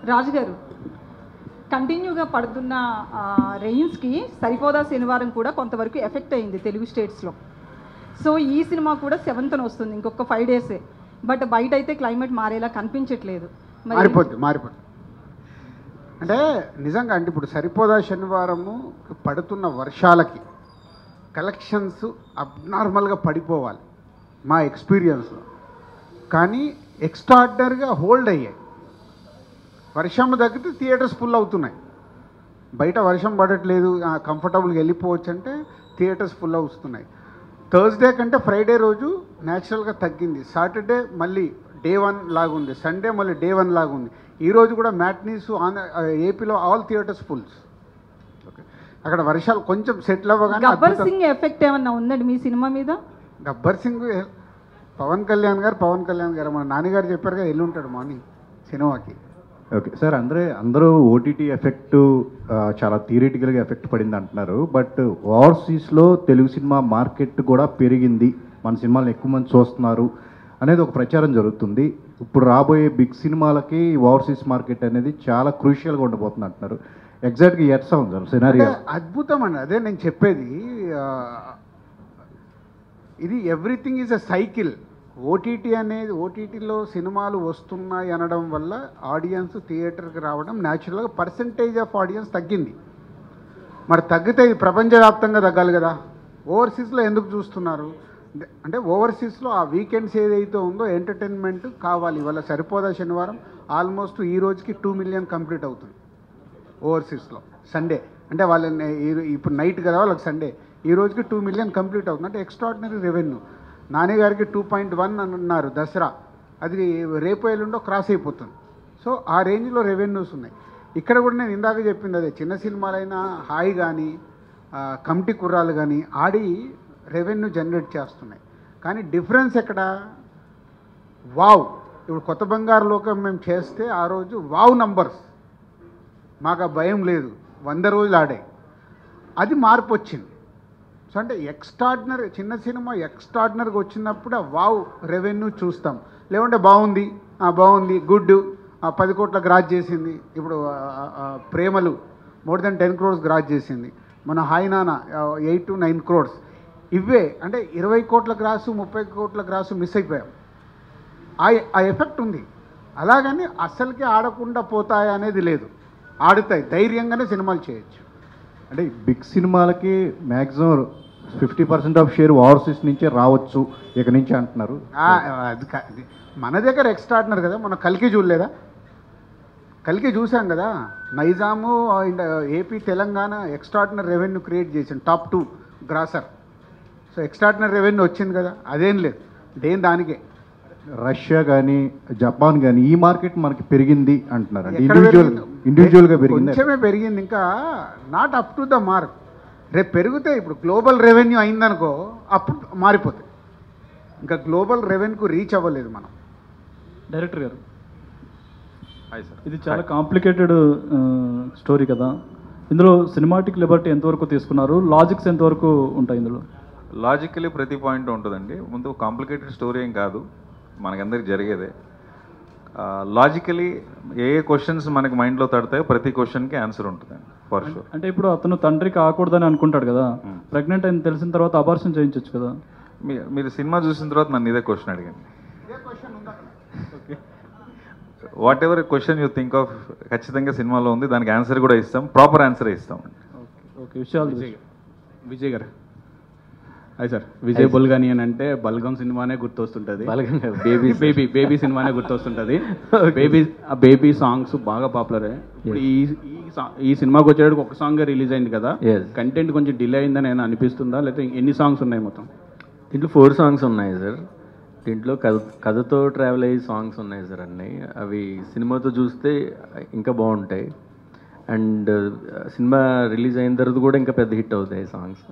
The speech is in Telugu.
రాజు గారు, కంటిన్యూగా పడుతున్న రెయిన్స్కి సరిపోదా శనివారం కూడా కొంతవరకు ఎఫెక్ట్ అయింది తెలుగు స్టేట్స్లో. సో ఈ సినిమా కూడా 7th వస్తుంది, ఇంకొక 5 డేసే. బట్ బయట అయితే క్లైమేట్ మారేలా కనిపించట్లేదు. మారిపోద్ది. అంటే నిజంగా అంటే ఇప్పుడు సరిపోదా శనివారము పడుతున్న వర్షాలకి కలెక్షన్స్ అబ్నార్మల్గా పడిపోవాలి మా ఎక్స్పీరియన్స్లో. కానీ ఎక్స్ట్రాడినరీగా హోల్డ్ అయ్యాయి. వర్షం తగ్గితే థియేటర్స్ ఫుల్ అవుతున్నాయి. బయట వర్షం పడట్లేదు, కంఫర్టబుల్గా వెళ్ళిపోవచ్చు అంటే థియేటర్స్ ఫుల్ అవుతున్నాయి. థర్స్డే కంటే ఫ్రైడే రోజు న్యాచురల్గా తగ్గింది. సాటర్డే మళ్ళీ డే 1 లాగుంది, సండే మళ్ళీ డే 1 లాగుంది. ఈరోజు కూడా మ్యాట్నీస్ ఏపీలో ఆల్ థియేటర్స్ ఫుల్స్. ఓకే, అక్కడ వర్షాలు కొంచెం సెటిల్ అవ్వగానే గబ్బర్ సింగ్ ఎఫెక్ట్ ఏమన్నా ఉందండి మీ సినిమా మీద? గబ్బర్ సింగ్ పవన్ కళ్యాణ్ గారు మన నాన్నగారు చెప్పారు కదా, వెళ్ళి ఉంటాడు మార్నింగ్ సినిమాకి. ఓకే సార్, అందరూ ఓటీటీ ఎఫెక్ట్ చాలా థియరిటికల్గా ఎఫెక్ట్ పడింది అంటున్నారు. బట్ ఓవర్సీస్లో తెలుగు సినిమా మార్కెట్ కూడా పెరిగింది, మన సినిమాలను ఎక్కువ మంది చూస్తున్నారు అనేది ఒక ప్రచారం జరుగుతుంది. ఇప్పుడు రాబోయే బిగ్ సినిమాలకి ఓవర్సీస్ మార్కెట్ అనేది చాలా క్రూషియల్గా ఉండబోతుంది అంటున్నారు. ఎగ్జాక్ట్గా ఎట్లా ఉంది సార్ సినారియో? అద్భుతం అండి, అదే నేను చెప్పేది. ఇది ఎవ్రీథింగ్ ఈజ్ అ సైకిల్. ఓటీటీలో సినిమాలు వస్తున్నాయి అనడం వల్ల ఆడియన్స్ థియేటర్కి రావడం, న్యాచురల్గా పర్సంటేజ్ ఆఫ్ ఆడియన్స్ తగ్గింది. మరి తగ్గితే ఇది ప్రపంచవ్యాప్తంగా తగ్గాలి కదా. ఓవర్సీస్లో ఎందుకు చూస్తున్నారు అంటే ఓవర్సీస్లో ఆ వీకెండ్స్ ఏదైతే ఉందో ఎంటర్టైన్మెంట్ కావాలి. ఇవాళ సరిపోదా శనివారం ఆల్మోస్ట్ ఈ రోజుకి 2 million కంప్లీట్ అవుతుంది ఓవర్సీస్లో. సండే అంటే వాళ్ళని ఇప్పుడు నైట్ కదా వాళ్ళకి సండే, ఈ రోజుకి 2 million కంప్లీట్ అవుతుంది. అంటే ఎక్స్ట్రాడినరీ రెవెన్యూ. నాన్నగారికి 2.1 అని అన్నారు దసరా, అది రేపు ఎల్లుండో క్రాస్ అయిపోతుంది. సో ఆ రేంజ్లో రెవెన్యూస్ ఉన్నాయి. ఇక్కడ కూడా నేను ఇందాక చెప్పింది అదే, చిన్న సినిమాలైనా హాయ్ కానీ కమిటీ కుర్రాలు కానీ ఆడి రెవెన్యూ జనరేట్ చేస్తున్నాయి. కానీ డిఫరెన్స్ ఎక్కడ? వావ్, ఇప్పుడు కొత్త బంగారు లోకం మేము చేస్తే ఆ రోజు వావ్ నంబర్స్, మాకు ఆ భయం లేదు, 100 రోజులు ఆడాయి. అది మార్పు వచ్చింది. సో అంటే ఎక్స్ట్రాడినరీ, చిన్న సినిమా ఎక్స్ట్రాడినరీగా వచ్చినప్పుడు ఆ వావ్ రెవెన్యూ చూస్తాం. లేకుంటే బాగుంది గుడ్ 10 కోట్ల గ్రాస్ చేసింది. ఇప్పుడు ప్రేమలు more than 10 crores గ్రాస్ చేసింది. మన హాయ్ నాన్న 8 to 9 crores. ఇవే అంటే 20 కోట్ల గ్రాసు 30 కోట్ల గ్రాసు మిస్ అయిపోయాం. ఆ ఎఫెక్ట్ ఉంది. అలాగని అస్సలకి ఆడకుండా పోతాయి అనేది లేదు, ఆడుతాయి. ధైర్యంగానే సినిమాలు చేయొచ్చు. అంటే బిగ్ సినిమాలకి మ్యాక్సిమం 50% ఆఫ్ షేర్ ఓవర్సీస్ నుంచే రావచ్చు ఇక నుంచి అంటున్నారు. అది మన దగ్గర ఎక్స్ట్రాడినరీ కదా. మన కల్కి చూడలేదా? కల్కి చూసాం కదా. Nizam AP Telangana extraordinary revenue create చేసింది, top 2 grosser. So extraordinary revenue వచ్చింది కదా, అదేం లేదు, దానికే. రష్యా కానీ జపాన్ కానీ ఈ మార్కెట్ మనకి పెరిగింది అంటున్నారు. ఇండివిజువల్గా పెరిగింది, కొంచెమే పెరిగింది, ఇంకా not up to the mark. రేపు పెరిగితే ఇప్పుడు గ్లోబల్ రెవెన్యూ అయిందనుకో అప్పుడు మారిపోతుంది. ఇంకా గ్లోబల్ రెవెన్యూకు రీచ్ అవ్వలేదు మనం. డైరెక్టర్ గారు, ఇది చాలా కాంప్లికేటెడ్ స్టోరీ కదా. ఇందులో సినిమాటిక్ లిబర్టీ ఎంతవరకు తీసుకున్నారు, లాజిక్స్ ఎంతవరకు ఉంటాయి ఇందులో? లాజికలీ ప్రతి పాయింట్ ఉంటుందండి. ముందు కాంప్లికేటెడ్ స్టోరీ ఏం కాదు, మనకందరికి జరిగేదే. లాజికలీ ఏ క్వశ్చన్స్ మనకి మైండ్లో తడతాయో ప్రతి క్వశ్చన్కి ఆన్సర్ ఉంటుందండి, ఫర్ షూర్. అంటే ఇప్పుడు అతను తండ్రి కాకూడదని అనుకుంటాడు కదా, ప్రెగ్నెంట్ అని తెలిసిన తర్వాత అబార్షన్ చేయించవచ్చు కదా. మీరు సినిమా చూసిన తర్వాత నన్ను ఇదే క్వశ్చన్ అడిగండి. Whatever question you think of ఖచ్చితంగా సినిమాలో ఉంది, దానికి ఆన్సర్ కూడా ఇస్తాం, ప్రాపర్ ఆన్సర్ ఇస్తాం. ఓకే, విషయాలు విజయ్ గారు. అదే సార్, విజయ్ బుల్గని అని అంటే బల్గం సినిమానే గుర్తొస్తుంటుంది, బేబీ సినిమానే గుర్తొస్తుంటుంది. బేబీ సాంగ్స్ బాగా పాపులర్. ఇప్పుడు ఈ సినిమాకి వచ్చేటప్పుడు ఒక సాంగ్ రిలీజ్ అయింది కదా, కంటెంట్ కొంచెం డిలే అయిందని నేను అనిపిస్తుందా, లేకపోతే ఎన్ని సాంగ్స్ ఉన్నాయి మొత్తం? దీంట్లో 4 songs ఉన్నాయి సార్. దీంట్లో కథతో ట్రావెల్ అయ్యే సాంగ్స్ ఉన్నాయి సార్ అన్నీ. అవి సినిమాతో చూస్తే ఇంకా బాగుంటాయి. అండ్ సినిమా రిలీజ్ అయిన తర్వాత కూడా ఇంకా పెద్ద హిట్ అవుతాయి సాంగ్స్.